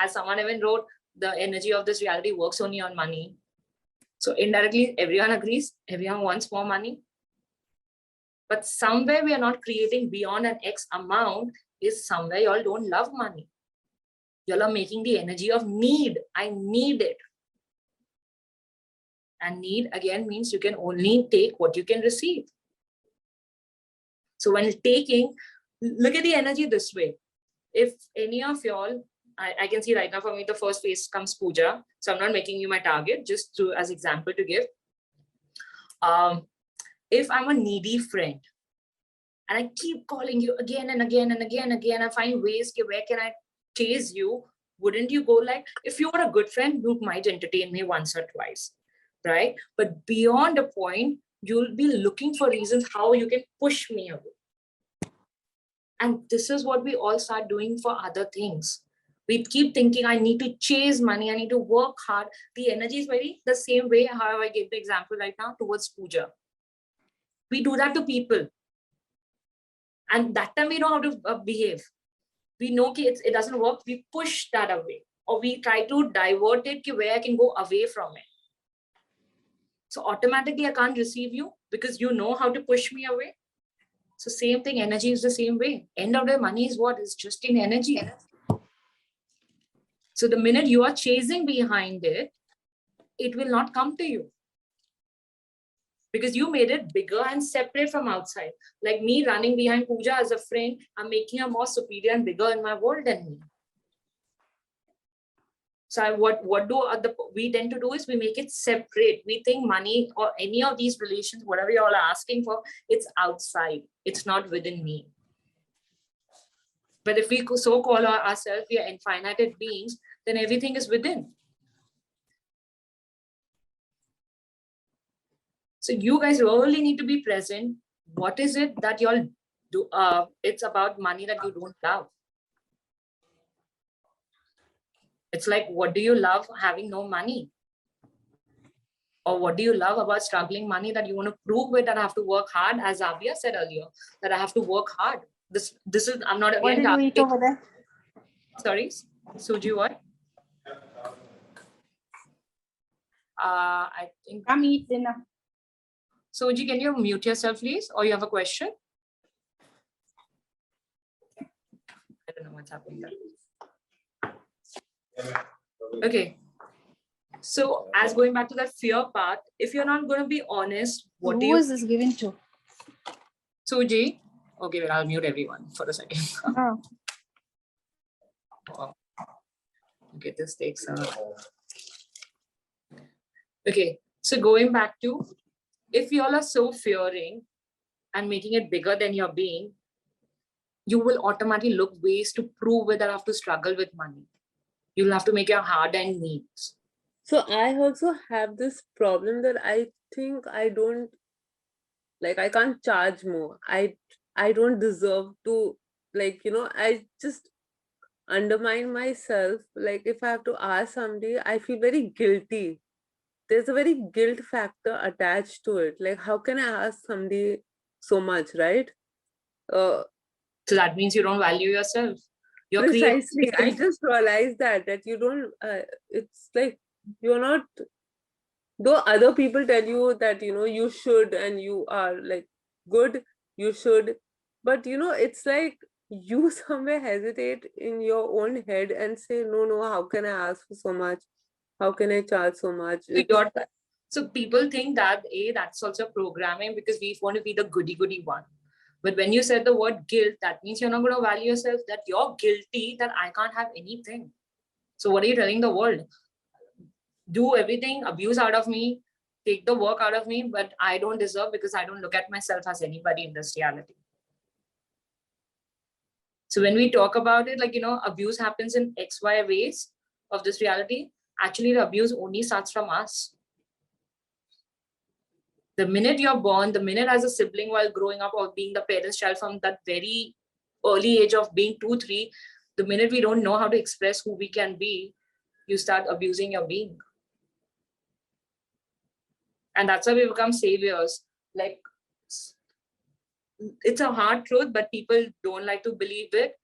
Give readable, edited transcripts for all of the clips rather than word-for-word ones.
As someone even wrote, the energy of this reality works only on money. So indirectly, everyone agrees, everyone wants more money. But somewhere we are not creating beyond an X amount is somewhere y'all don't love money. Y'all are making the energy of need. I need it. And need again means you can only take what you can receive. So when taking, look at the energy this way. If any of y'all, I can see right now for me, the first phase comes puja. So I'm not making you my target, just to as example to give. If I'm a needy friend and I keep calling you again and again and again and again, I find ways, where can I chase you? Wouldn't you go like, if you were a good friend, you might entertain me once or twice, right? But beyond a point, you'll be looking for reasons how you can push me away. And this is what we all start doing for other things. We keep thinking, I need to chase money, I need to work hard. The energy is very the same way, how I gave the example right now towards puja. We do that to people. And that time we know how to behave. We know it doesn't work, we push that away. Or we try to divert it where I can go away from it. So automatically I can't receive you because you know how to push me away. So same thing, energy is the same way. End of the day, money is what? It's just in energy. So the minute you are chasing behind it, it will not come to you. Because you made it bigger and separate from outside. Like me running behind puja as a friend, I'm making her more superior and bigger in my world than me. So what we tend to do is we make it separate. We think money or any of these relations, whatever you all are asking for, it's outside. It's not within me. But if we so call ourselves, we are infinited beings, then everything is within. So you guys really need to be present. What is it that y'all do? It's about money that you don't love. It's like, what do you love having no money? Or what do you love about struggling money that you want to prove with, that I have to work hard, as Avia said earlier, that I have to work hard. This is, I'm not again. What did you eat over there? Sorry, Suji, what? I think. Come eat dinner. Suji, can you mute yourself, please? Or you have a question? I don't know what's happening there. Okay. So as going back to that fear part, if you're not going to be honest, what do you... Who is this given to? Suji. Okay, well, I'll mute everyone for a second. Oh. Okay, this takes a... Okay, so going back to, if you all are so fearing and making it bigger than your being, you will automatically look ways to prove whether I have to struggle with money. You'll have to make your hard-earned needs. So I also have this problem that I think I don't, like, I can't charge more. I don't deserve to, like, you know, I just undermine myself. Like, if I have to ask somebody, I feel very guilty. There's a very guilt factor attached to it. Like, how can I ask somebody so much, right? So that means you don't value yourself. You're precisely. I just realized that you don't, it's like, you're not, though other people tell you that, you know, you should, and you are like good, you should, but you know, it's like you somewhere hesitate in your own head and say, no, how can I ask for so much? How can I charge so much? So people think that that's also programming, because we want to be the goody one. But when you said the word guilt, that means you're not going to value yourself, that you're guilty, that I can't have anything. So what are you telling the world? Do everything, abuse out of me, take the work out of me, but I don't deserve because I don't look at myself as anybody in this reality. So when we talk about it, like, you know, abuse happens in XY ways of this reality. Actually, the abuse only starts from us. The minute you're born, the minute as a sibling while growing up, or being the parent's child from that very early age of being 2, 3, the minute we don't know how to express who we can be, you start abusing your being. And that's why we become saviors. Like, it's a hard truth, but people don't like to believe it.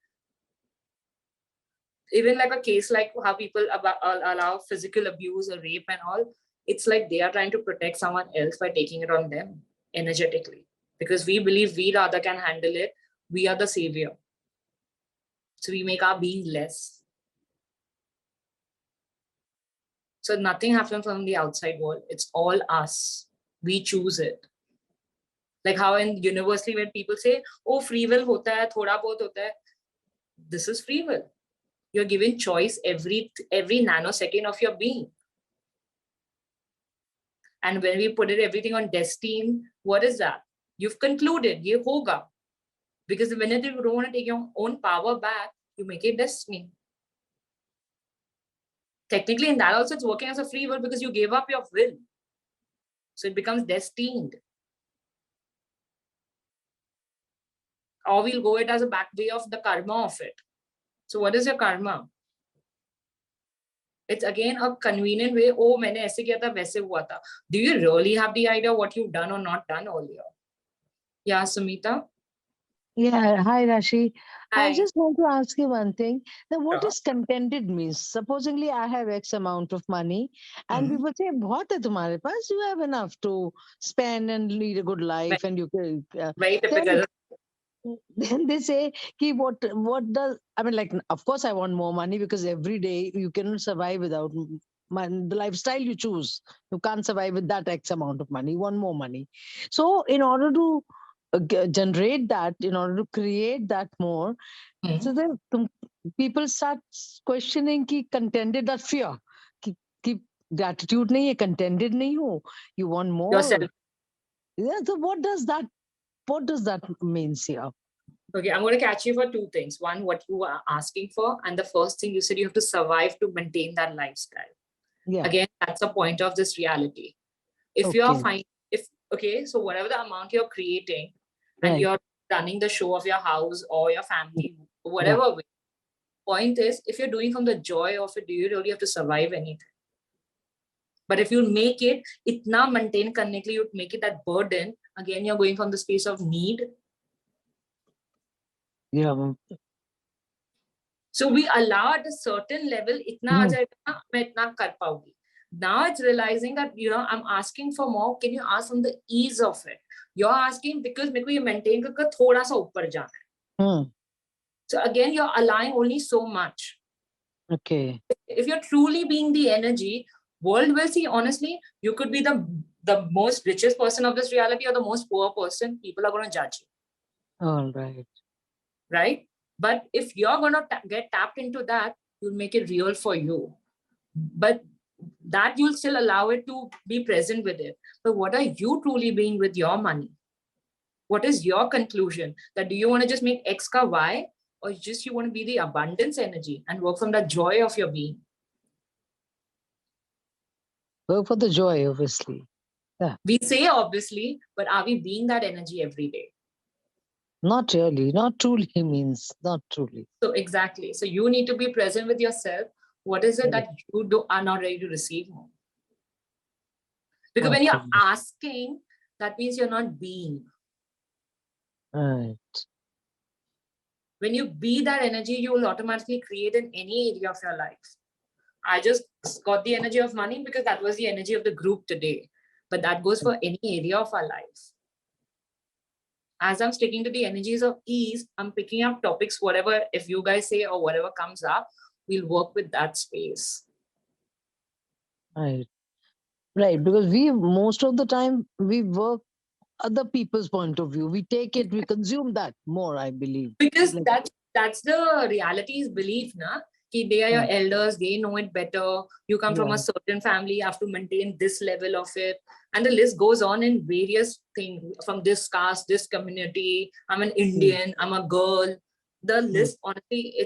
even like a case like how people allow physical abuse or rape and all, it's like they are trying to protect someone else by taking it on them energetically, because we believe we rather can handle it. We are the savior. So we make our being less. So nothing happens from the outside world. It's all us. We choose it. Like how in university when people say, oh, free will hota hai, thoda bahut hota hai. This is free will. You're given choice every nanosecond of your being. And when we put it everything on destiny, what is that? You've concluded, ye hoga. Because the minute you don't want to take your own power back, you make it destiny. Technically, in that also, it's working as a free will because you gave up your will. So it becomes destined. Or we'll go it as a back way of the karma of it. So what is your karma? It's again a convenient way. Oh, मैंने ऐसे किया था, वैसे हुआ था. Do you really have the idea what you've done or not done earlier? Yeah, Sumita? Yeah, hi Rashi. I Hi. just want to ask you one thing. Now, what Sure. is contented means? Supposingly, I have X amount of money, and Mhm. people say, "Bahut hai tumhare paas, you have enough to spend and lead a good life, and you can." Very Then, typical. then they say, "Ki what does?" I mean, like, of course, I want more money because every day you cannot survive without the lifestyle you choose. You can't survive with that X amount of money. You want more money. So, in order to generate that, in order to create that more, so Mhm. then people start questioning ki contented, that fear ki gratitude nahi hai, contented nahi ho, you want more. Yourself. Yeah, so what does that means here? Okay, I'm going to catch you for two things. One, what you are asking for. And the first thing you said, you have to survive to maintain that lifestyle. Yeah. Again, that's the point of this reality. If you're Okay. fine, okay, so whatever the amount you're creating and Right. you're running the show of your house or your family, Yeah. whatever way, point is, if you're doing from the joy of it, do you really have to survive anything? But if you make it, itna maintain karne ke liye, you make it that burden, again, you're going from the space of need. Yeah. So we allow at a certain level, itna aa jayega na, main itna kar paungi. Now it's realizing that, I'm asking for more. Can you ask from the ease of it? You're asking because मेरे को ये maintain करके थोड़ा सा ऊपर जाना है. So again, you're allowing only so much. Okay. If you're truly being the energy, world will see, honestly, you could be the most richest person of this reality or the most poor person. People are going to judge you. All right. Right? But if you're going to get tapped into that, you'll make it real for you. But that you'll still allow it to be present with it. But what are you truly being with your money? What is your conclusion? That do you want to just make X ka Y, or just you want to be the abundance energy and work from the joy of your being? Work for the joy, obviously. Yeah. We say obviously, but are we being that energy every day? Not really. Not truly means not truly. So exactly. So you need to be present with yourself. What is it that you are not ready to receive more? Because when you're asking, that means you're not being. Right. When you be that energy, you will automatically create in any area of your life. I just got the energy of money because that was the energy of the group today. But that goes for any area of our lives. As I'm sticking to the energies of ease, I'm picking up topics, whatever, if you guys say or whatever comes up, we'll work with that space. Right. Right. Because we, most of the time, we work other people's point of view. We take it, we consume that more, I believe. Because that's the reality's belief, na? Ki they are your elders, they know it better. You come from a certain family, you have to maintain this level of it. And the list goes on in various things, from this caste, this community, I'm an Indian, I'm a girl. The list, honestly,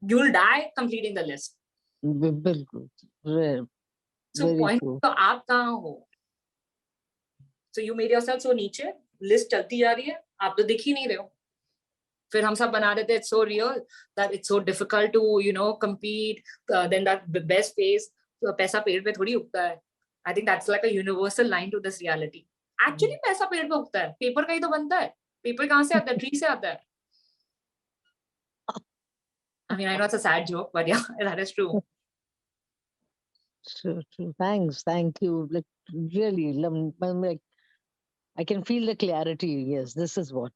you'll die completing the list. So point, so आप कहाँ हो? So you made yourself so niche, list चलती जा रही है, आप तो दिख ही नहीं रहे हो. फिर हम सब बना रहे थे, it's so real that it's so difficult to compete, then that the best pays, पैसा पेड़ पे थोड़ी उगता है. I think that's like a universal line to this reality. Actually पैसा पेड़ पे उगता है, पेपर का ही तो बनता है. पेपर कहाँ से आता है? ट्री से आता है. I mean, I know it's a sad joke, but yeah, that is true. True, true. Thanks. Thank you. Like really, I'm like I can feel the clarity. Yes, this is what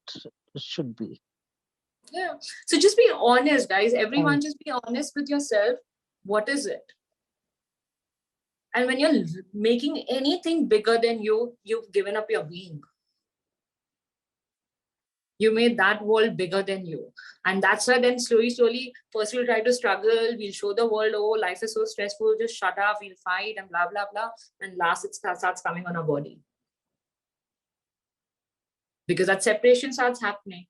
it should be. Yeah. So just be honest, guys. Everyone, just be honest with yourself. What is it? And when you're making anything bigger than you, you've given up your being. You made that world bigger than you. And that's why then slowly, first we'll try to struggle. We'll show the world, oh, life is so stressful. Just shut up. We'll fight and blah, blah, blah. And last, it starts coming on our body. Because that separation starts happening.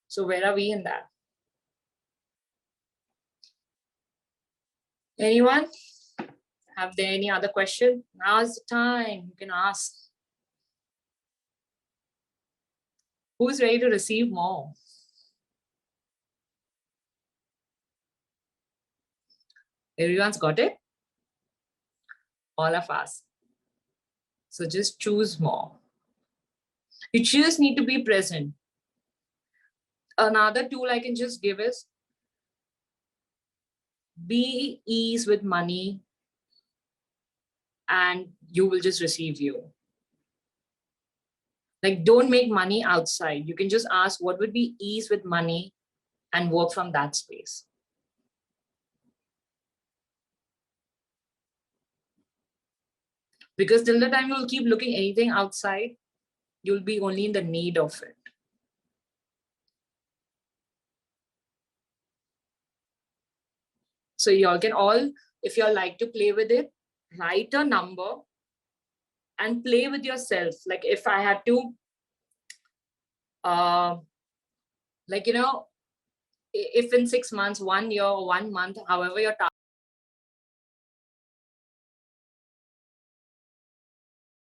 So where are we in that? Anyone? Have there any other question? Now's the time. You can ask. Who's ready to receive more? Everyone's got it? All of us. So just choose more. You just need to be present. Another tool I can just give is be ease with money and you will just receive you. Like, don't make money outside. You can just ask what would be ease with money and work from that space. Because till the time you'll keep looking anything outside, you'll be only in the need of it. So y'all can all, if y'all like to play with it, write a number and play with yourself. Like if I had to, like, you know, if in 6 months, 1 year, or 1 month, however your